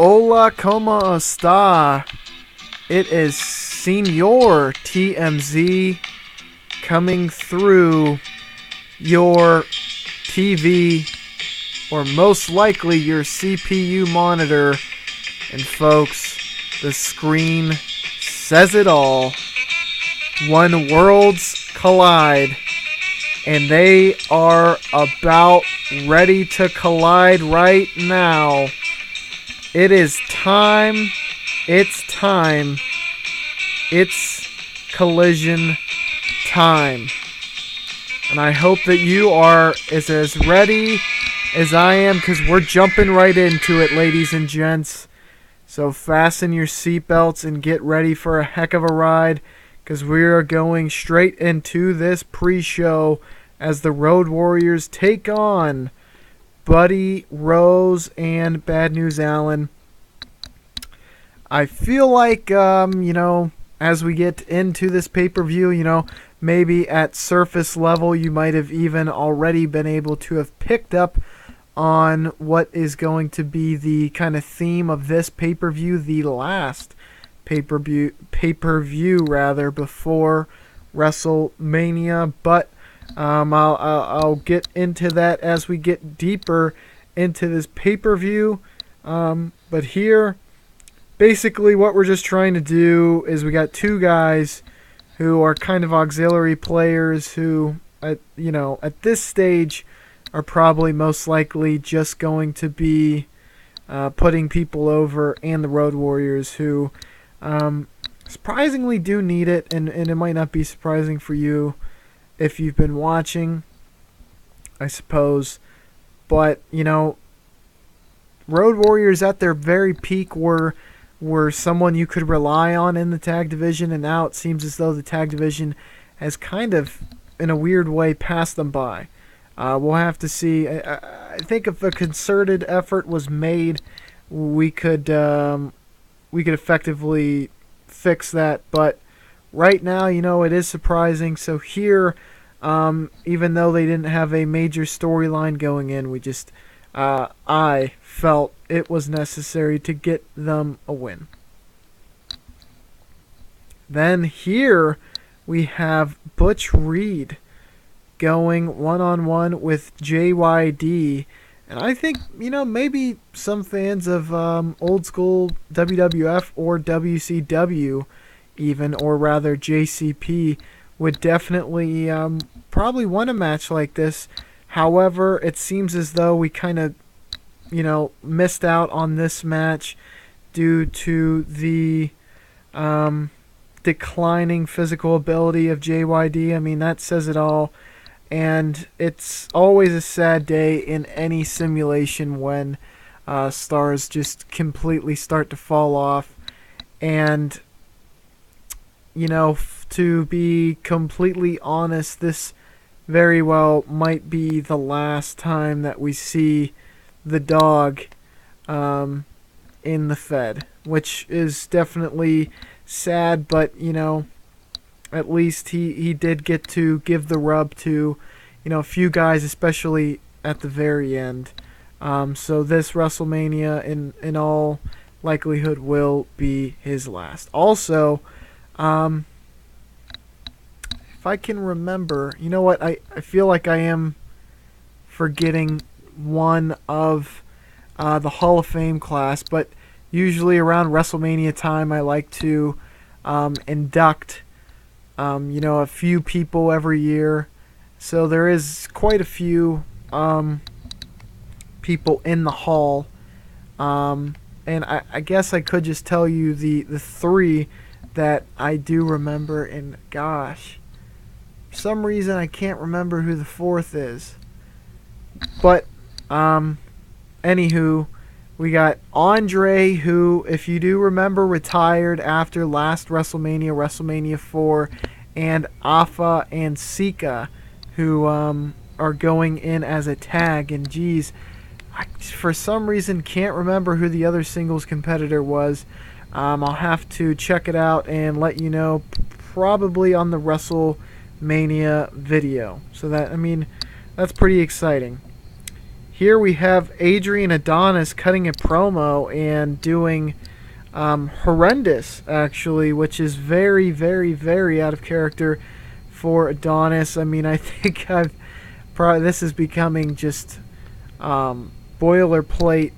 Hola, como está? It is Senior TMZ coming through your TV, or most likely your CPU monitor. And folks, the screen says it all. When worlds collide, and they are about ready to collide right now. It is time. It's time. It's collision time. And I hope that you are as ready as I am, because we're jumping right into it, ladies and gents. So fasten your seatbelts and get ready for a heck of a ride, because we are going straight into this pre-show as the Road Warriors take on Buddy Rose and Bad News Allen. I feel like, as we get into this pay-per-view, maybe at surface level you might have even already been able to have picked up on what is going to be the kind of theme of this pay-per-view, the last pay-per-view before WrestleMania, but I'll get into that as we get deeper into this pay-per-view. But here, basically what we're just trying to do is we got two guys who are kind of auxiliary players who, at this stage, are probably most likely just going to be putting people over, and the Road Warriors who surprisingly do need it, and it might not be surprising for you if you've been watching, I suppose. But, Road Warriors at their very peak were someone you could rely on in the tag division, and now it seems as though the tag division has kind of, in a weird way, passed them by. We'll have to see. I think if a concerted effort was made, we could effectively fix that. But right now, it is surprising. So here, even though they didn't have a major storyline going in, I felt it was necessary to get them a win. Then here we have Butch Reed going one-on-one with JYD. And I think, maybe some fans of old school WWF or WCW even, or rather JCP, would definitely probably want a match like this. However, it seems as though we kind of, missed out on this match due to the declining physical ability of JYD. I mean, that says it all. And it's always a sad day in any simulation when stars just completely start to fall off. And, to be completely honest, this very well might be the last time that we see the dog in the Fed, which is definitely sad, but, at least he did get to give the rub to, a few guys, especially at the very end. So this WrestleMania, in all likelihood, will be his last. Also, if I can remember, I feel like I am forgetting one of the Hall of Fame class, but usually around WrestleMania time, I like to induct a few people every year. So there is quite a few people in the hall. And I guess I could just tell you the three that I do remember. And gosh, for some reason I can't remember who the fourth is. But, anywho, we got Andre, who, if you do remember, retired after last WrestleMania, WrestleMania 4, and Afa and Sika, who are going in as a tag. And geez, I for some reason can't remember who the other singles competitor was. I'll have to check it out and let you know, probably on the WrestleMania video. So that's pretty exciting. here we have Adrian Adonis cutting a promo and doing horrendous, actually, which is very, very, very out of character for Adonis. I mean, I think this is becoming just boilerplate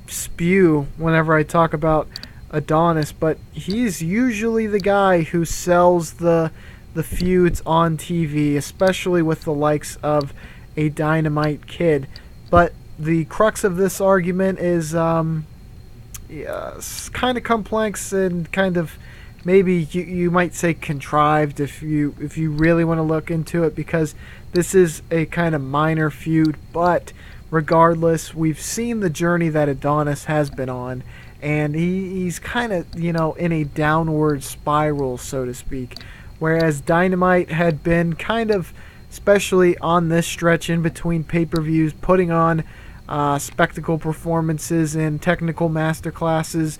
spew whenever I talk about Adonis, but he's usually the guy who sells the feuds on TV, especially with the likes of a Dynamite Kid. But the crux of this argument is kind of complex and kind of maybe you might say contrived if you really want to look into it, because this is a kind of minor feud. But regardless, we've seen the journey that Adonis has been on, and he's kind of, in a downward spiral, so to speak. Whereas Dynamite had been kind of, especially on this stretch in between pay-per-views, putting on spectacle performances and technical masterclasses.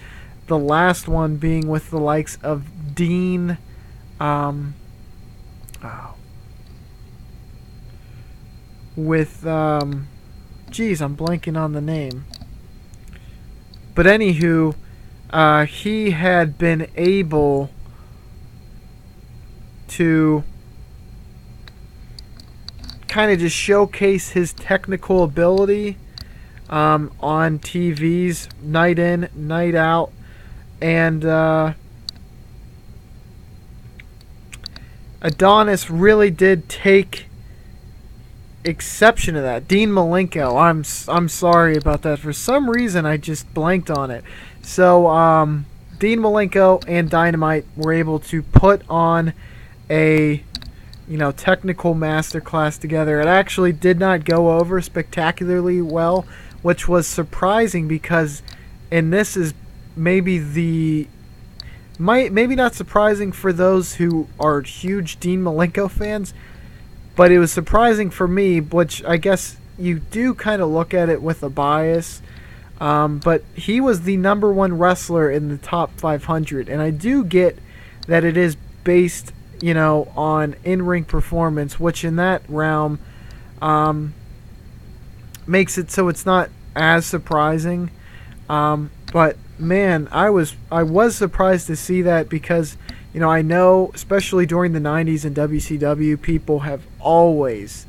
The last one being with the likes of Dean, geez, I'm blanking on the name. But anywho, he had been able to kind of just showcase his technical ability on TVs night in, night out. And Adonis really did take exception to that. Dean Malenko, I'm sorry about that. For some reason, I just blanked on it. So Dean Malenko and Dynamite were able to put on a technical masterclass together. It actually did not go over spectacularly well, which was surprising, because, and this is maybe not surprising for those who are huge Dean Malenko fans, but it was surprising for me, which I guess you do kind of look at it with a bias. But he was the #1 wrestler in the top 500, and I do get that it is based, on in-ring performance, which in that realm makes it so it's not as surprising. But man, I was surprised to see that, because I know, especially during the 90s in WCW, people have always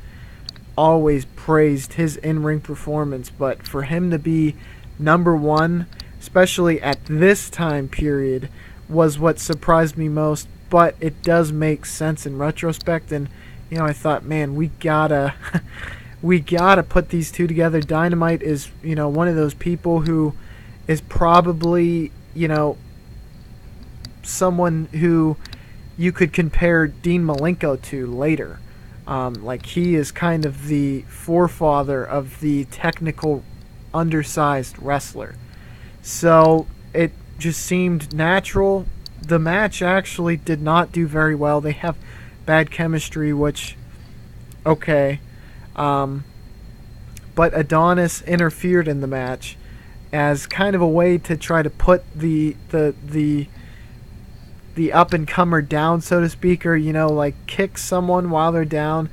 praised his in-ring performance, but for him to be #1, especially at this time period, was what surprised me most. But it does make sense in retrospect, and I thought, man, we gotta put these two together. Dynamite is one of those people who is probably someone who you could compare Dean Malenko to later. Like, he is kind of the forefather of the technical undersized wrestler. So it just seemed natural. The match actually did not do very well. They have bad chemistry, which, okay. But Adonis interfered in the match as kind of a way to try to put the up-and-comer down, so to speak, or, like kick someone while they're down.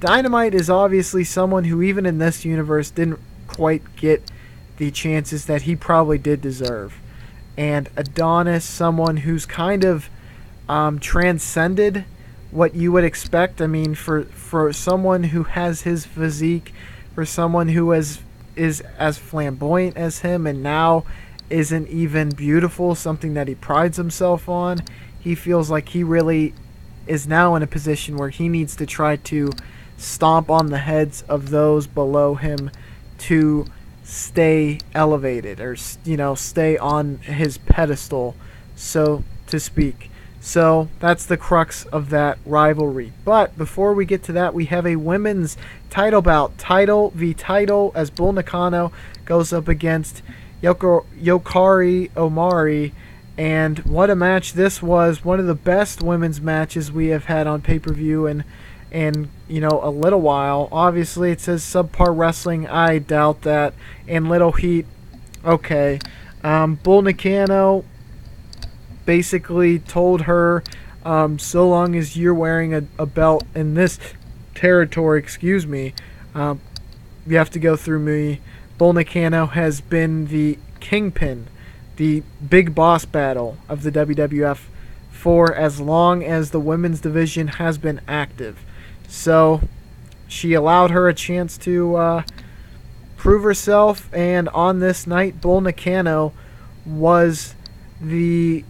Dynamite is obviously someone who, even in this universe, didn't quite get the chances that he probably did deserve. And Adonis, someone who's kind of transcended what you would expect. I mean, for someone who has his physique, for someone who is as flamboyant as him and now isn't even beautiful, something that he prides himself on, he feels like he really is now in a position where he needs to try to stomp on the heads of those below him to stay elevated, or stay on his pedestal, so to speak. So that's the crux of that rivalry. But before we get to that, we have a women's title bout. Title v. Title, as Bull Nakano goes up against Yokari Omari. And what a match this was. One of the best women's matches we have had on pay-per-view in a little while. Obviously, it says subpar wrestling. I doubt that. And Little Heat, okay. Bull Nakano basically told her, so long as you're wearing a belt in this territory, you have to go through me. Bull Nakano has been the kingpin, the big boss battle of the WWF for as long as the women's division has been active. So she allowed her a chance to prove herself, and on this night, Bull Nakano was the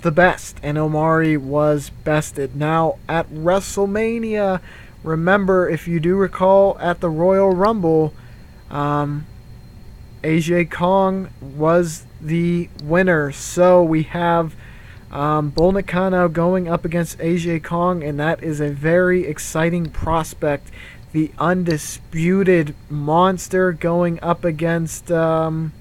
best, and Omari was bested. Now at WrestleMania, remember, if you do recall, at the Royal Rumble, AJ Kong was the winner. So we have Bull Nakano going up against AJ Kong, and that is a very exciting prospect. The undisputed monster going up against the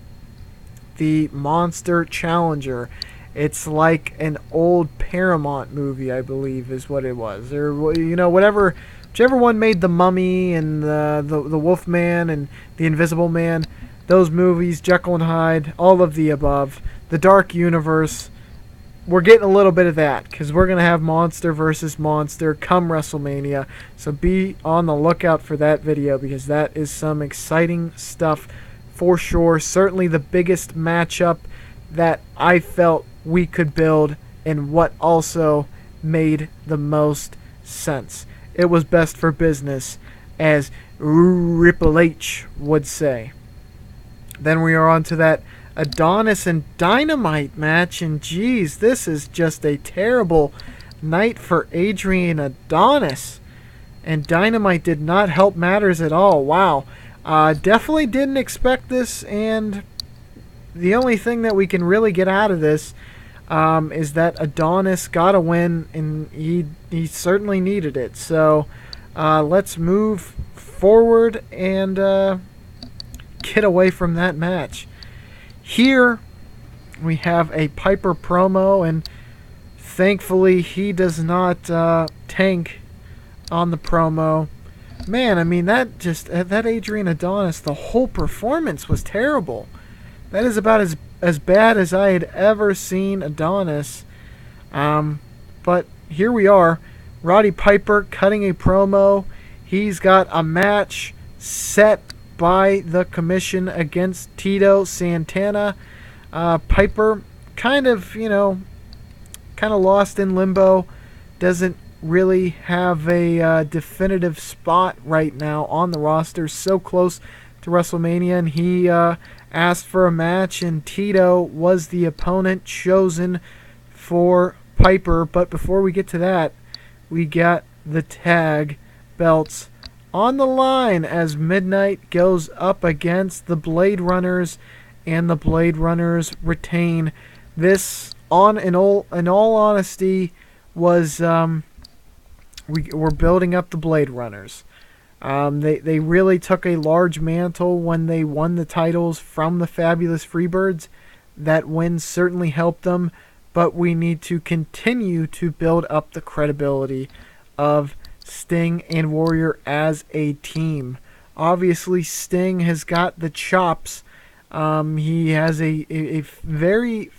monster challenger. It's like an old Paramount movie, I believe, is what it was, or whichever one made the Mummy and the Wolfman and the Invisible Man. Those movies, Jekyll and Hyde, all of the above. The Dark Universe. We're getting a little bit of that because we're going to have monster versus monster come WrestleMania. So be on the lookout for that video because that is some exciting stuff for sure. Certainly the biggest matchup that I felt we could build and what also made the most sense. It was best for business, as Triple H would say. Then we are on to that Adonis and Dynamite match, and geez, this is just a terrible night for Adrian Adonis. And Dynamite did not help matters at all. Wow. Definitely didn't expect this, and the only thing that we can really get out of this is that Adonis got a win, and he certainly needed it. So let's move forward and get away from that match. Here we have a Piper promo, and thankfully he does not tank on the promo. Man, I mean, that Adrian Adonis, the whole performance was terrible. That is about as bad as I had ever seen Adonis. But here we are. Roddy Piper cutting a promo. He's got a match set by the commission against Tito Santana. Piper kind of lost in limbo. Doesn't really have a definitive spot right now on the roster. So close to WrestleMania, and he asked for a match, and Tito was the opponent chosen for Piper. But before we get to that, we got the tag belts on the line as Midnight goes up against the Blade Runners, and the Blade Runners retain. This, in all honesty, was we were building up the Blade Runners. They really took a large mantle when they won the titles from the Fabulous Freebirds. That win certainly helped them, but we need to continue to build up the credibility of Sting and Warrior as a team. Obviously, Sting has got the chops. He has a very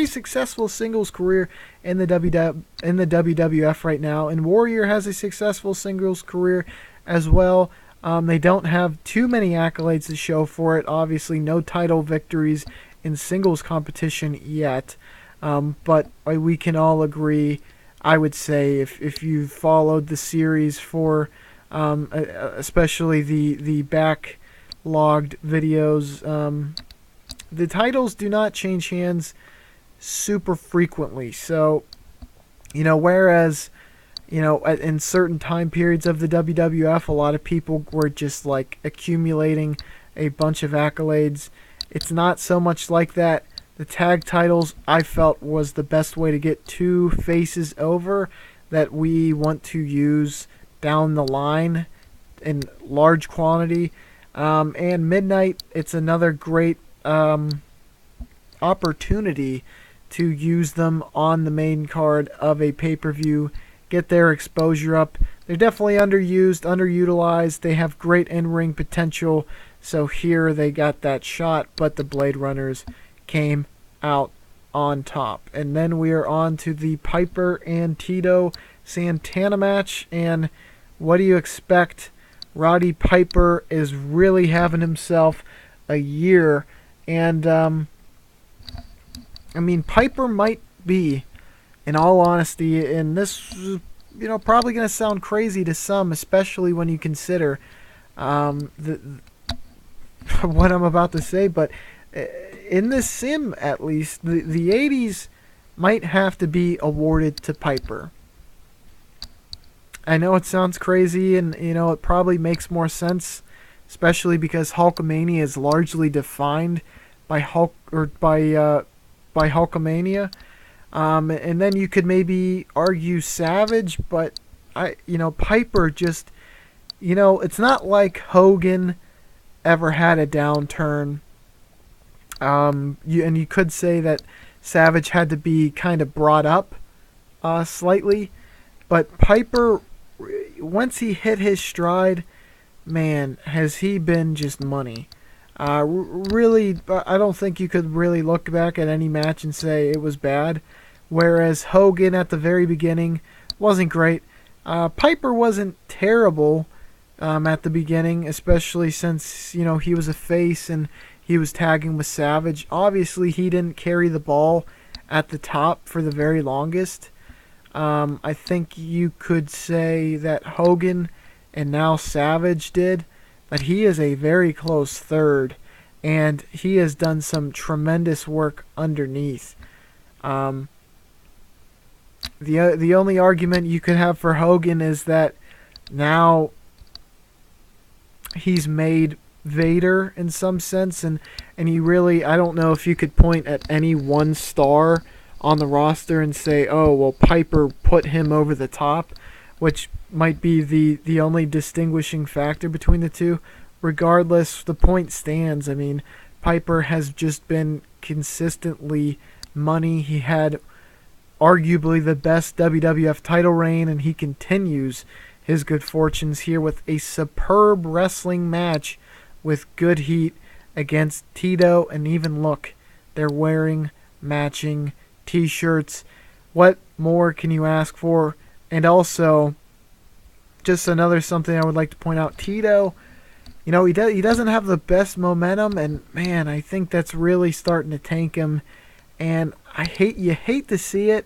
successful singles career in the WWF right now, and Warrior has a successful singles career as well. They don't have too many accolades to show for it. Obviously, no title victories in singles competition yet, but we can all agree, I would say, if you followed the series for especially the backlogged videos, the titles do not change hands super frequently. So, whereas, in certain time periods of the WWF, a lot of people were just like accumulating a bunch of accolades. It's not so much like that. The tag titles, I felt, was the best way to get two faces over that we want to use down the line in large quantity. And Midnight, it's another great opportunity to use them on the main card of a pay-per-view, get their exposure up. They're definitely underutilized. They have great in-ring potential, so here they got that shot, but the Blade Runners came out on top. And then we are on to the Piper and Tito Santana match, and What do you expect? Roddy Piper is really having himself a year. And, Piper might be, in all honesty, and this is, probably going to sound crazy to some, especially when you consider what I'm about to say, but in this sim, at least, the 80s might have to be awarded to Piper. I know it sounds crazy, and it probably makes more sense, especially because Hulkamania is largely defined by Hulkamania. And then you could maybe argue Savage, but Piper just, it's not like Hogan ever had a downturn. You could say that Savage had to be kind of brought up slightly, but Piper, once he hit his stride, man, has he been just money. Really, I don't think you could really look back at any match and say it was bad, whereas Hogan at the very beginning wasn't great. Piper wasn't terrible at the beginning, especially since, he was a face and he was tagging with Savage. Obviously, he didn't carry the ball at the top for the very longest. I think you could say that Hogan and now Savage did, but he is a very close third, and he has done some tremendous work underneath. The only argument you could have for Hogan is that now he's made Vader in some sense, and he really, I don't know if you could point at any one star on the roster and say, oh, well, Piper put him over the top, which might be the only distinguishing factor between the two. Regardless, the point stands. I mean, Piper has just been consistently money. He had arguably the best WWF title reign, and he continues his good fortunes here with a superb wrestling match with good heat against Tito. And even look, they're wearing matching t-shirts. What more can you ask for? And also, just another something I would like to point out, Tito, he doesn't have the best momentum, and man, I think that's really starting to tank him, and you hate to see it.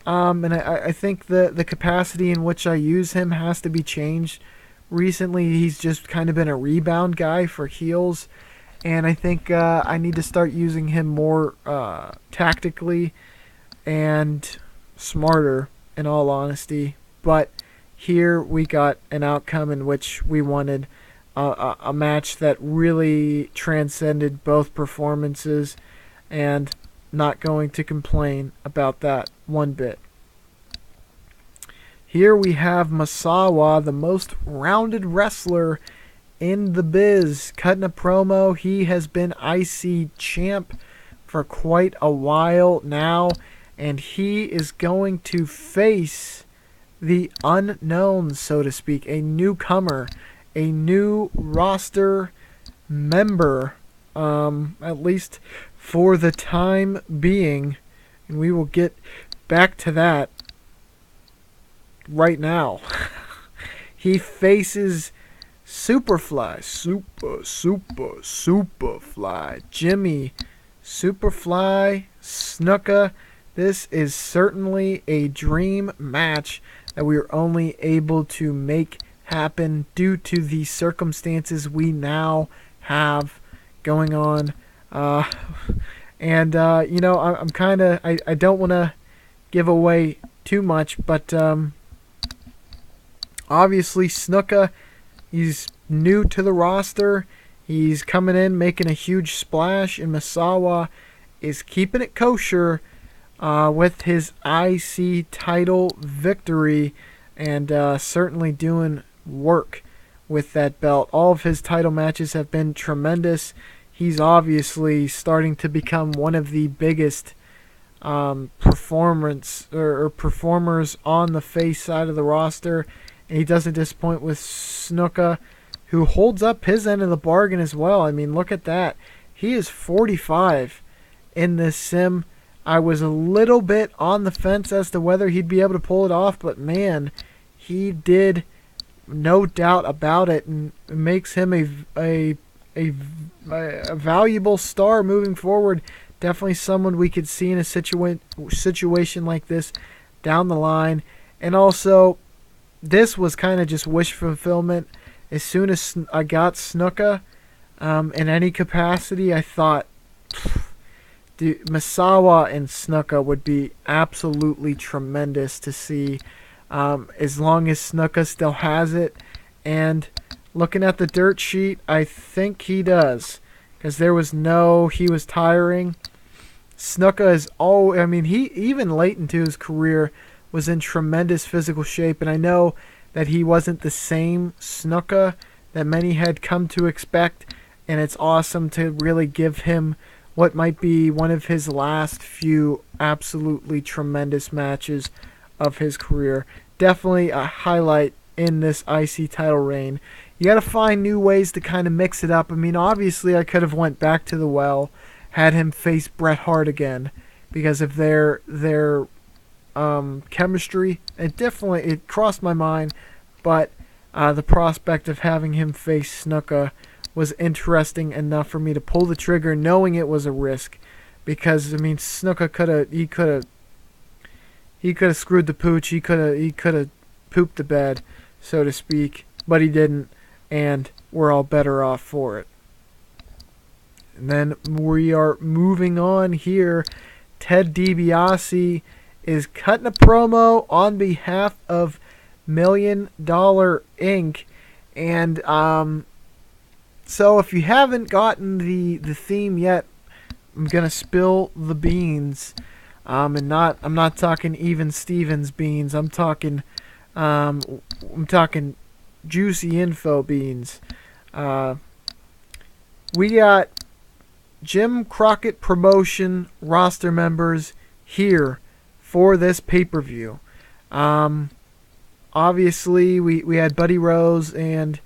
And I think the capacity in which I use him has to be changed. Recently, he's just kind of been a rebound guy for heels, and I think I need to start using him more tactically and smarter, in all honesty. But here we got an outcome in which we wanted a match that really transcended both performances, and not going to complain about that one bit. Here we have Misawa, the most rounded wrestler in the biz, cutting a promo. He has been IC champ for quite a while now, and he is going to face the unknown, so to speak, a newcomer, a new roster member, at least for the time being, and we will get back to that right now. He faces Superfly, Superfly, Jimmy, Superfly, Snuka. This is certainly a dream match that we are only able to make happen due to the circumstances we now have going on. I'm kind of, I don't want to give away too much, but obviously Snuka, he's new to the roster. He's coming in, making a huge splash, and Misawa is keeping it kosher with his IC title victory, and certainly doing work with that belt. All of his title matches have been tremendous. He's obviously starting to become one of the biggest performers on the face side of the roster, and he doesn't disappoint with Snuka, who holds up his end of the bargain as well. I mean, look at that. He is 45 in this sim. I was a little bit on the fence as to whether he'd be able to pull it off, but man, he did no doubt about it, and it makes him a valuable star moving forward. Definitely someone we could see in a situation like this down the line. And also, this was kind of just wish fulfillment. As soon as I got Snuka in any capacity, I thought, dude, Misawa and Snuka would be absolutely tremendous to see, as long as Snuka still has it. And looking at the dirt sheet, I think he does, because he was tiring. Snuka is he even late into his career was in tremendous physical shape, and I know that he wasn't the same Snuka that many had come to expect, and it's awesome to really give him what might be one of his last few absolutely tremendous matches of his career. Definitely a highlight in this IC title reign. You got to find new ways to kind of mix it up. I mean, obviously I could have went back to the well, had him face Bret Hart again because of their chemistry. It crossed my mind, but the prospect of having him face Snuka was interesting enough for me to pull the trigger, knowing it was a risk, because Snuka could have screwed the pooch. He could have pooped the bed, so to speak, but he didn't, and we're all better off for it. And then we are moving on here. Ted DiBiase is cutting a promo on behalf of $1 Million Inc. And so if you haven't gotten the theme yet, I'm gonna spill the beans. I'm not talking even Stevens beans. I'm talking juicy info beans. We got Jim Crockett Promotion roster members here for this pay-per-view. Obviously, we had Buddy Rose and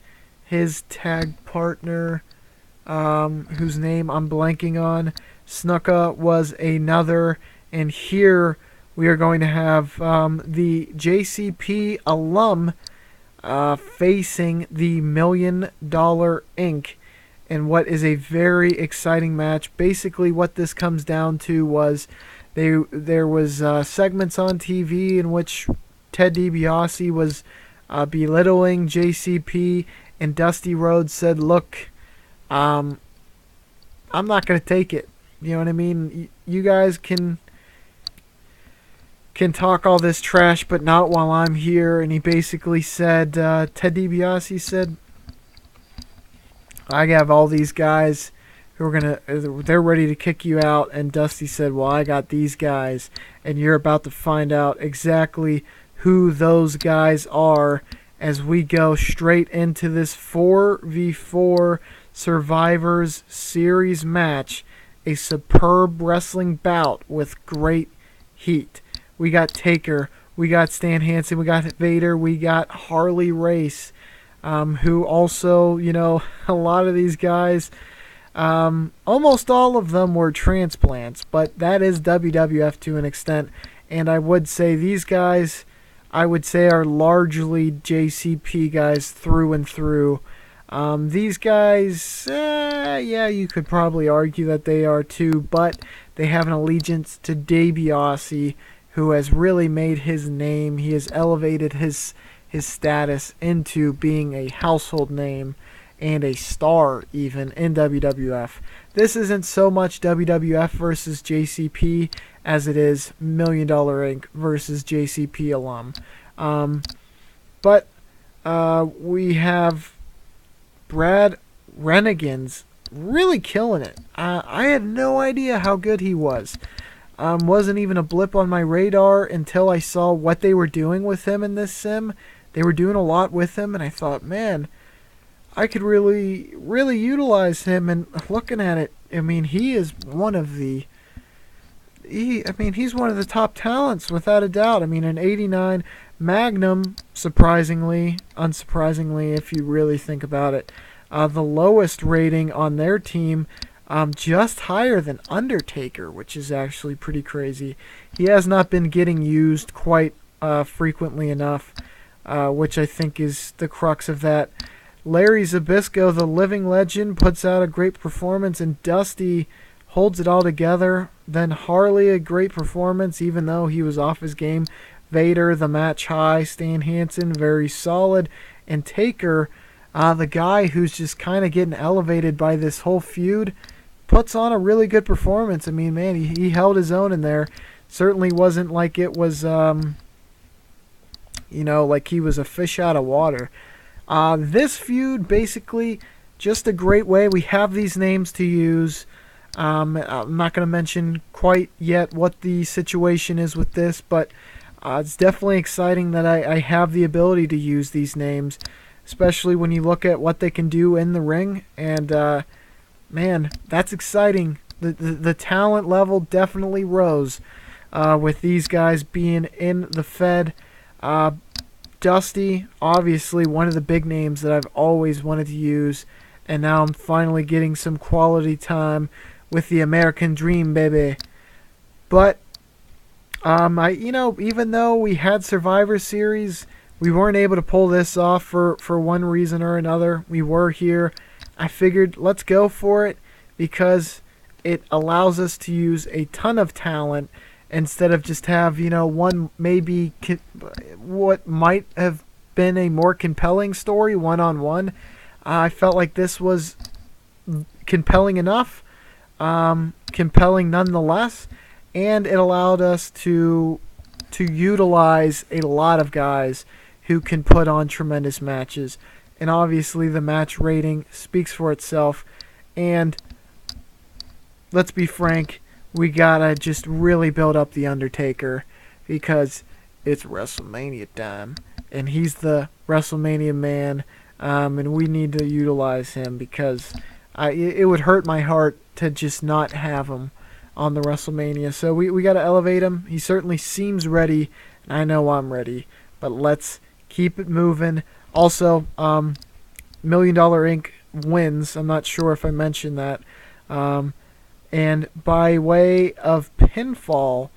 his tag partner, whose name I'm blanking on. Snuka was another, and here we are going to have the JCP alum facing the $1 Million Inc. in what is a very exciting match. Basically, what this comes down to was there was segments on TV in which Ted DiBiase was belittling JCP, and Dusty Rhodes said, "Look, I'm not going to take it. You know what I mean? You guys can talk all this trash, but not while I'm here." And he basically said, Ted DiBiase said, "I have all these guys who are they're ready to kick you out." And Dusty said, "Well, I got these guys, and you're about to find out exactly who those guys are as we go straight into this 4v4 Survivors Series match, a superb wrestling bout with great heat. We got Taker, we got Stan Hansen, we got Vader, we got Harley Race, who also, a lot of these guys, almost all of them were transplants, but that is WWF to an extent, and I would say these guys, are largely JCP guys through and through. These guys, you could probably argue that they are too, but they have an allegiance to DiBiase, who has really made his name. He has elevated his status into being a household name and a star even in WWF. This isn't so much WWF versus JCP as it is $1 Million Inc. versus JCP alum. But we have Brad Renegans really killing it. I had no idea how good he was. Wasn't even a blip on my radar until I saw what they were doing with him in this sim. They were doing a lot with him, and I thought, man, I could really, really utilize him. And looking at it, he is one of the... he's one of the top talents, without a doubt. An 89 Magnum, unsurprisingly, if you really think about it, the lowest rating on their team, just higher than Undertaker, which is actually pretty crazy. He has not been getting used quite frequently enough. which I think is the crux of that. Larry Zbyszko, the living legend, puts out a great performance, and Dusty holds it all together. Then Harley, a great performance, even though he was off his game. Vader, the match high. Stan Hansen, very solid. And Taker, the guy who's just kind of getting elevated by this whole feud, puts on a really good performance. I mean, man, he held his own in there. Certainly wasn't like it was, like he was a fish out of water. This feud, basically, just a great way. We have these names to use. I'm not going to mention quite yet what the situation is with this, but it's definitely exciting that I have the ability to use these names, especially when you look at what they can do in the ring. And, man, that's exciting. The talent level definitely rose with these guys being in the Fed. Dusty, obviously one of the big names that I've always wanted to use, and now I'm finally getting some quality time with the American Dream, baby. But even though we had Survivor Series, we weren't able to pull this off for one reason or another. We were here. I figured let's go for it because it allows us to use a ton of talent instead of just have, one maybe what might have been a more compelling story one-on-one. I felt like this was compelling enough, compelling nonetheless, and it allowed us to utilize a lot of guys who can put on tremendous matches. And obviously the match rating speaks for itself. And let's be frank, we gotta just really build up The Undertaker because it's WrestleMania time. And he's the WrestleMania man. And we need to utilize him because it would hurt my heart to just not have him on the WrestleMania. So we got to elevate him. He certainly seems ready, and I know I'm ready. But let's keep it moving. Also, $1 Million Inc. wins. I'm not sure if I mentioned that. And by way of pinfall,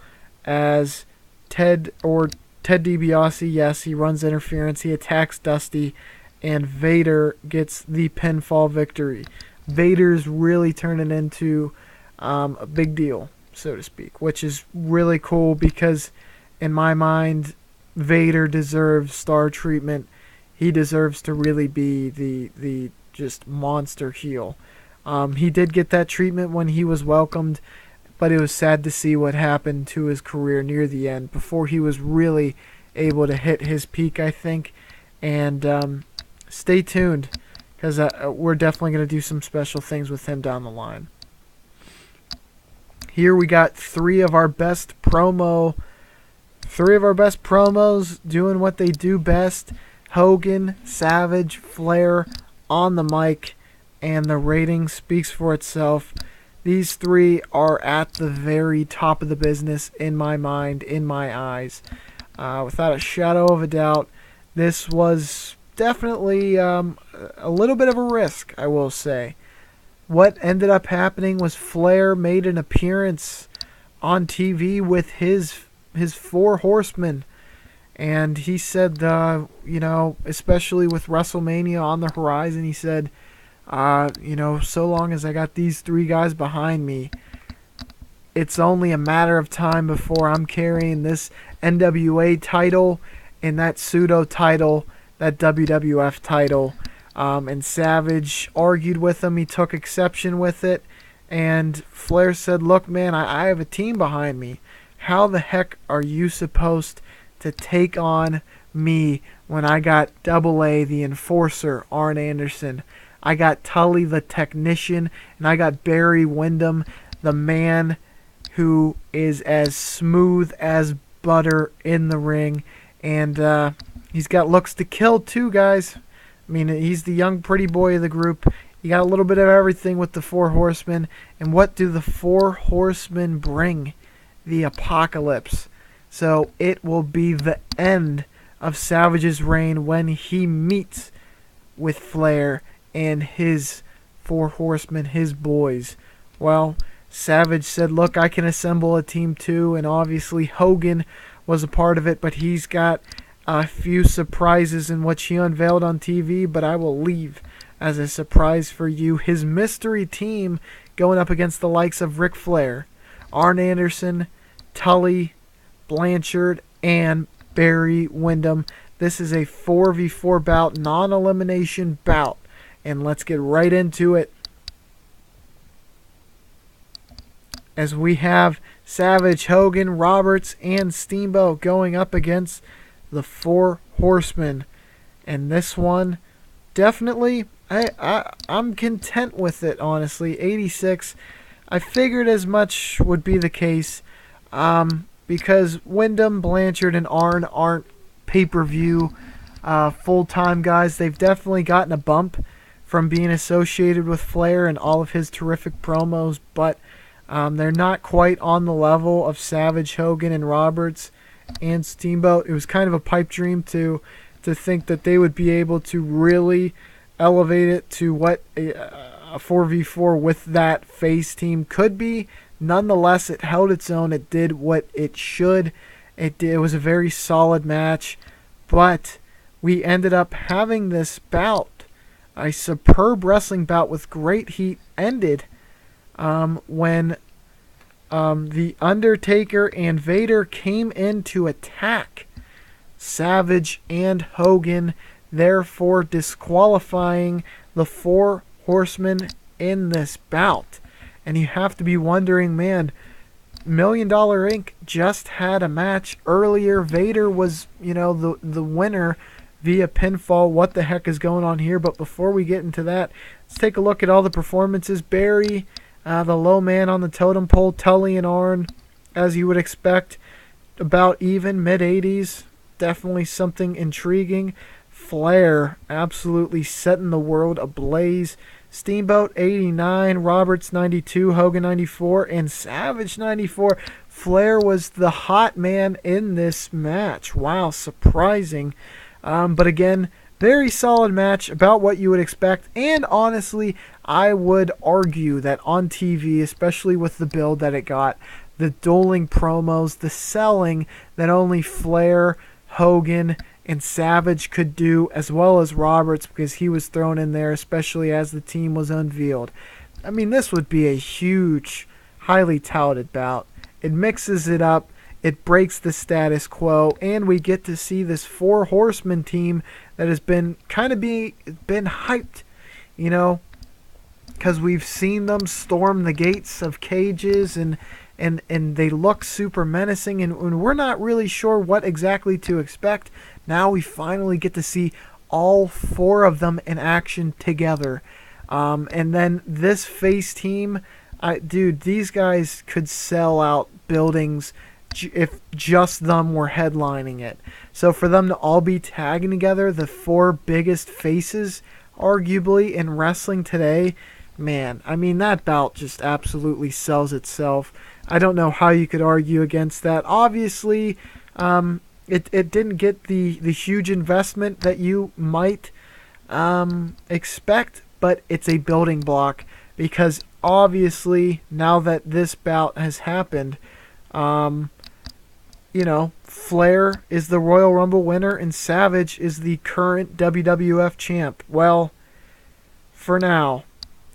as Ted DiBiase, yes, he runs interference. He attacks Dusty, and Vader gets the pinfall victory. Vader's really turning into a big deal, so to speak, which is really cool because in my mind, Vader deserves star treatment. He deserves to really be the just monster heel. He did get that treatment when he was welcomed, but it was sad to see what happened to his career near the end before he was really able to hit his peak, I think. And stay tuned because we're definitely going to do some special things with him down the line. Here we got three of our best promos doing what they do best. Hogan, Savage, Flair on the mic, and the rating speaks for itself. These three are at the very top of the business in my mind, in my eyes. Without a shadow of a doubt, this was definitely a little bit of a risk, I will say. What ended up happening was Flair made an appearance on TV with his IV Horsemen. And he said, especially with WrestleMania on the horizon, he said, so long as I got these three guys behind me, it's only a matter of time before I'm carrying this NWA title and that pseudo title, that WWF title. And Savage argued with him. He took exception with it. And Flair said, look, man, I have a team behind me. How the heck are you supposed to take on me when I got AA, the enforcer, Arn Anderson? I got Tully, the technician, and I got Barry Windham, the man who is as smooth as butter in the ring. And he's got looks to kill too, guys. I mean, he's the young pretty boy of the group. You got a little bit of everything with the Four Horsemen. And what do the Four Horsemen bring? The apocalypse. So it will be the end of Savage's reign when he meets with Flair and his Four Horsemen, his boys. Well, Savage said, look, I can assemble a team too. And obviously Hogan was a part of it, but he's got a few surprises in what he unveiled on TV, but I will leave as a surprise for you his mystery team going up against the likes of Ric Flair, Arn Anderson, Tully, Blanchard, and Barry Windham. This is a 4v4 bout, non-elimination bout, and let's get right into it. As we have Savage, Hogan, Roberts, and Steamboat going up against the IV Horsemen. And this one, definitely, I'm content with it, honestly. 86, I figured as much would be the case because Windham, Blanchard, and Arn aren't pay-per-view full-time guys. They've definitely gotten a bump from being associated with Flair and all of his terrific promos, but they're not quite on the level of Savage, Hogan, and Roberts and Steamboat. It was kind of a pipe dream to think that they would be able to really elevate it to what a 4v4 with that face team could be. Nonetheless, it held its own. It did what it should. It was a very solid match, but we ended up having this bout, a superb wrestling bout with great heat, ended when the Undertaker and Vader came in to attack Savage and Hogan, therefore disqualifying the IV Horsemen in this bout. And you have to be wondering, man, $1 Million Inc. just had a match earlier. Vader was, the winner via pinfall. What the heck is going on here? But before we get into that, let's take a look at all the performances. Barry, the low man on the totem pole. Tully and Arn, as you would expect, about even, mid-80s. Definitely something intriguing. Flair absolutely setting the world ablaze. Steamboat 89, Roberts 92, Hogan 94, and Savage 94. Flair was the hot man in this match. Wow, surprising. But again, very solid match, about what you would expect. And honestly, I would argue that on TV, especially with the build that it got, the dueling promos, the selling that only Flair, Hogan, and Savage could do, as well as Roberts, because he was thrown in there, especially as the team was unveiled. I mean, this would be a huge, highly touted bout. It mixes it up, it breaks the status quo, and we get to see this IV Horsemen team that has been been hyped, because we've seen them storm the gates of cages and they look super menacing, and we're not really sure what exactly to expect. Now we finally get to see all four of them in action together. And then this face team, dude, these guys could sell out buildings if just them were headlining it. So for them to all be tagging together, the four biggest faces, arguably, in wrestling today, man, I mean, that bout just absolutely sells itself. I don't know how you could argue against that. Obviously, it didn't get the huge investment that you might expect, but it's a building block, because obviously now that this bout has happened, Flair is the Royal Rumble winner and Savage is the current WWF champ. Well, for now.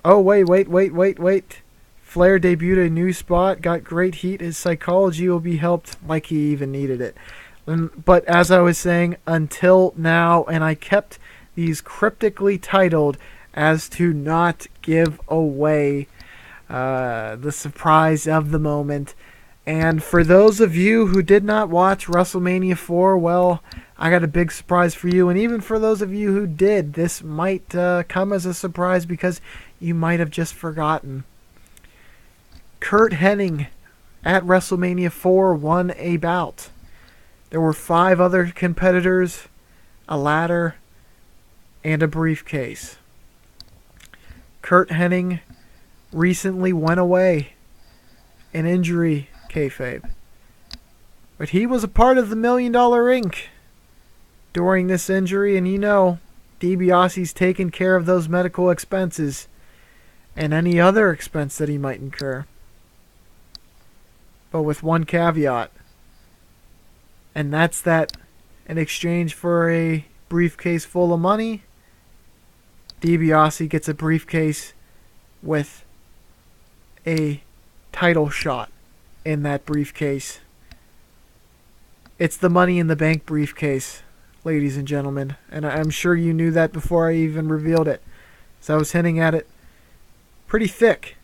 Oh, wait. Flair debuted a new spot, got great heat. His psychology will be helped, like he even needed it. But as I was saying, until now, and I kept these cryptically titled as to not give away the surprise of the moment. And for those of you who did not watch WrestleMania 4, well, I got a big surprise for you. And even for those of you who did, this might come as a surprise, because you might have just forgotten. Curt Hennig at WrestleMania 4 won a bout. There were 5 other competitors, a ladder, and a briefcase. Curt Hennig recently went away, an injury, kayfabe. But he was a part of the $1 Million Inc. during this injury, and DiBiase's taken care of those medical expenses and any other expense that he might incur. But with one caveat, and that's that in exchange for a briefcase full of money, DiBiase gets a briefcase with a title shot in that briefcase. It's the Money in the Bank briefcase, ladies and gentlemen. And I'm sure you knew that before I even revealed it. So I was hinting at it pretty thick.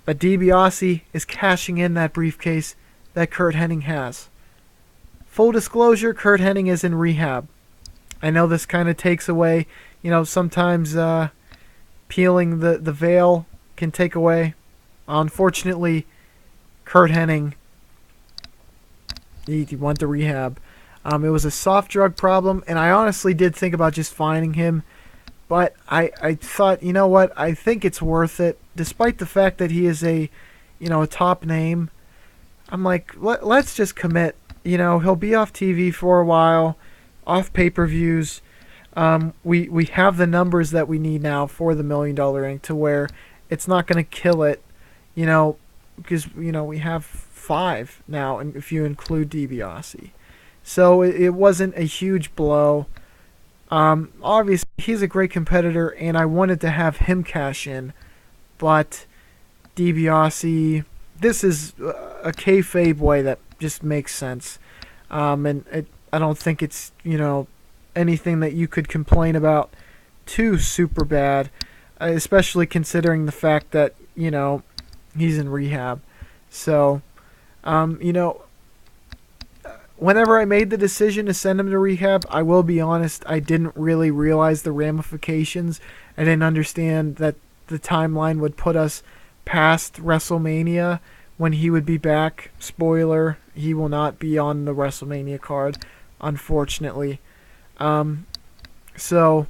But DiBiase is cashing in that briefcase that Curt Hennig has. Full disclosure, Curt Hennig is in rehab. I know this kind of takes away, sometimes peeling the veil can take away. Unfortunately, Curt Hennig, he went to rehab. It was a soft drug problem, and I honestly did think about just fining him. But I thought, you know what, I think it's worth it. Despite the fact that he is a top name, I'm like, let's just commit. He'll be off TV for a while, off pay-per-views. We have the numbers that we need now for the $1 Million Ring to where it's not going to kill it, because, we have 5 now, and if you include DiBiase. So it wasn't a huge blow. Obviously, he's a great competitor, and I wanted to have him cash in, but DiBiase, this is a kayfabe way that just makes sense, and I don't think it's anything that you could complain about too super bad, especially considering the fact that he's in rehab. So, whenever I made the decision to send him to rehab, I will be honest, I didn't really realize the ramifications. I didn't understand that the timeline would put us past WrestleMania when he would be back. Spoiler, he will not be on the WrestleMania card, unfortunately. So,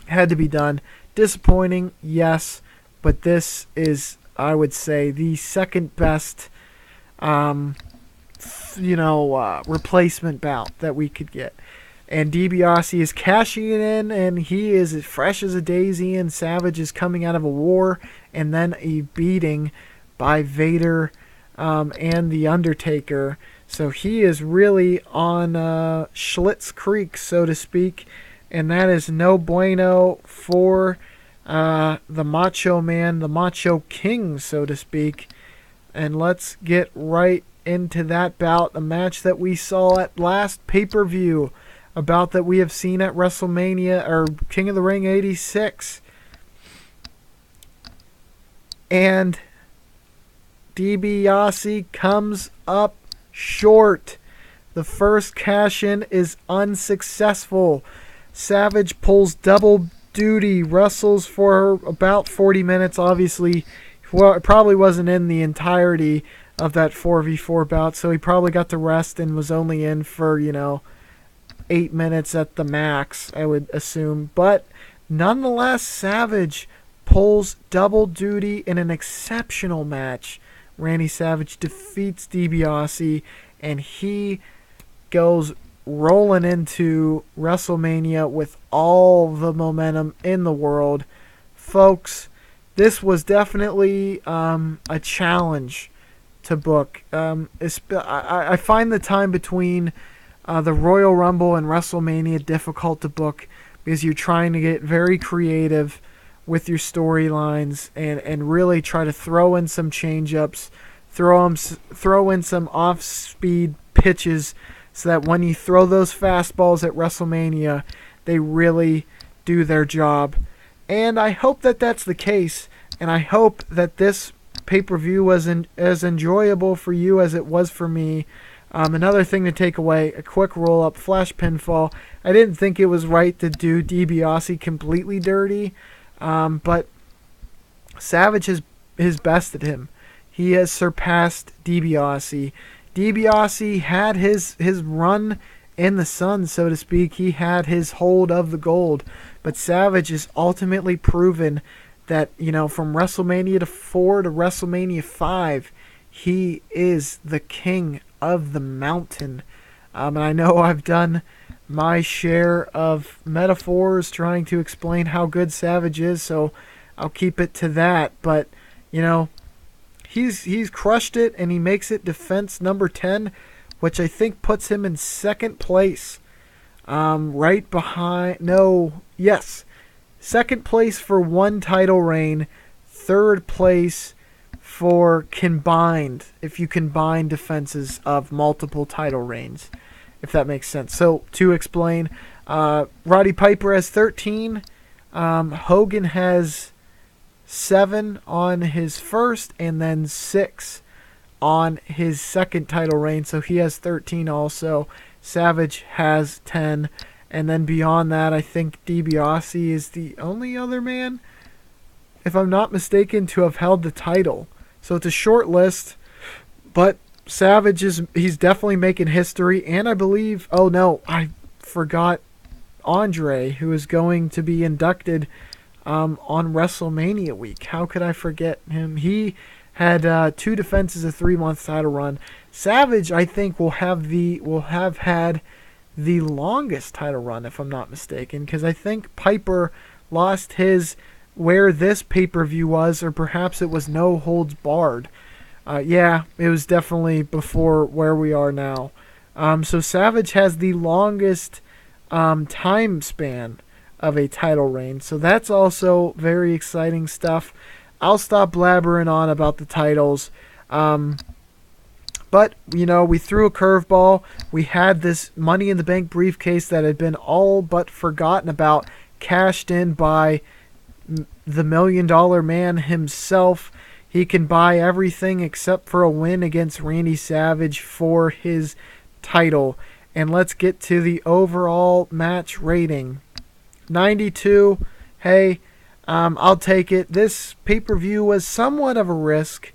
had to be done. Disappointing, yes, but this is, I would say, the second best replacement bout that we could get. And DiBiase is cashing it in, and he is as fresh as a daisy, and Savage is coming out of a war and then a beating by Vader and The Undertaker. So he is really on Schlitz Creek, so to speak, and that is no bueno for the Macho Man, the Macho King, so to speak. And let's get right into that bout, a match that we saw at last pay-per-view, a bout that we have seen at WrestleMania, or King of the Ring 86. And DiBiase comes up short. The first cash-in is unsuccessful. Savage pulls double duty, wrestles for about 40 minutes. Obviously, well, it probably wasn't in the entirety of that 4v4 bout, so he probably got the rest and was only in for, 8 minutes at the max, I would assume. But nonetheless, Savage pulls double duty in an exceptional match. Randy Savage defeats DiBiase, and he goes rolling into WrestleMania with all the momentum in the world. Folks, this was definitely a challenge to book. I find the time between the Royal Rumble and WrestleMania difficult to book because you're trying to get very creative with your storylines and really try to throw in some change-ups, throw in some off-speed pitches so that when you throw those fastballs at WrestleMania, they really do their job. And I hope that that's the case, and I hope that this pay-per-view was as enjoyable for you as it was for me. Another thing to take away, a quick roll-up, flash pinfall. I didn't think it was right to do DiBiase completely dirty, but Savage has bested him. He has surpassed DiBiase. DiBiase had his run in the sun, so to speak. He had his hold of the gold. But Savage has ultimately proven that, from WrestleMania 4 to WrestleMania 5, he is the king of the mountain. And I know I've done my share of metaphors trying to explain how good Savage is, so I'll keep it to that. But, he's crushed it, and he makes it defense number 10. which I think puts him in second place. Right behind, no, yes, second place for one title reign, third place for combined, if you combine defenses of multiple title reigns, if that makes sense. So to explain, Roddy Piper has 13, Hogan has 7 on his first, and then 6 on his second title reign, so he has 13 also. Savage has 10, and then beyond that, I think DiBiase is the only other man, if I'm not mistaken, to have held the title. So it's a short list, but Savage he's definitely making history, and I believe, oh no, I forgot Andre, who is going to be inducted on WrestleMania week. How could I forget him? He had 2 defenses, a 3-month title run. Savage, I think, will have had the longest title run, if I'm not mistaken, because I think Piper lost his where this pay-per-view was, or perhaps it was No Holds Barred. Yeah, it was definitely before where we are now. So Savage has the longest time span of a title reign, so that's also very exciting stuff. I'll stop blabbering on about the titles. But, you know, we threw a curveball. We had this Money in the Bank briefcase that had been all but forgotten about, cashed in by the $1 Million Man himself. He can buy everything except for a win against Randy Savage for his title. And let's get to the overall match rating. 92. Hey, I'll take it. This pay-per-view was somewhat of a risk,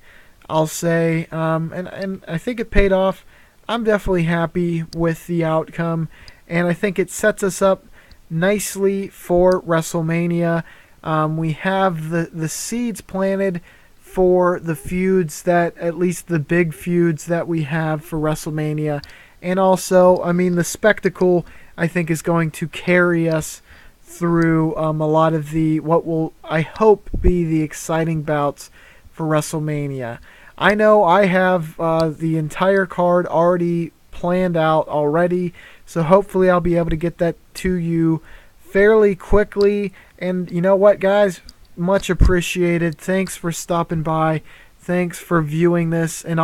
I'll say, and I think it paid off. I'm definitely happy with the outcome, and I think it sets us up nicely for WrestleMania. We have the seeds planted for the feuds, that at least the big feuds that we have for WrestleMania, and also, I mean, the spectacle I think is going to carry us through a lot of what will, I hope, be the exciting bouts for WrestleMania. I know I have the entire card already planned out already, so hopefully I'll be able to get that to you fairly quickly. And you know what, guys? Much appreciated. Thanks for stopping by. Thanks for viewing this. And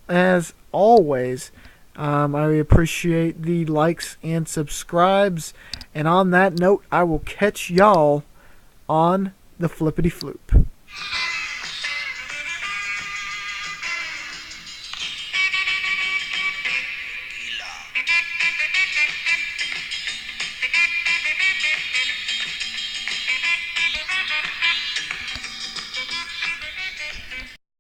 as always, I appreciate the likes and subscribes. And on that note, I will catch y'all on the flippity flute.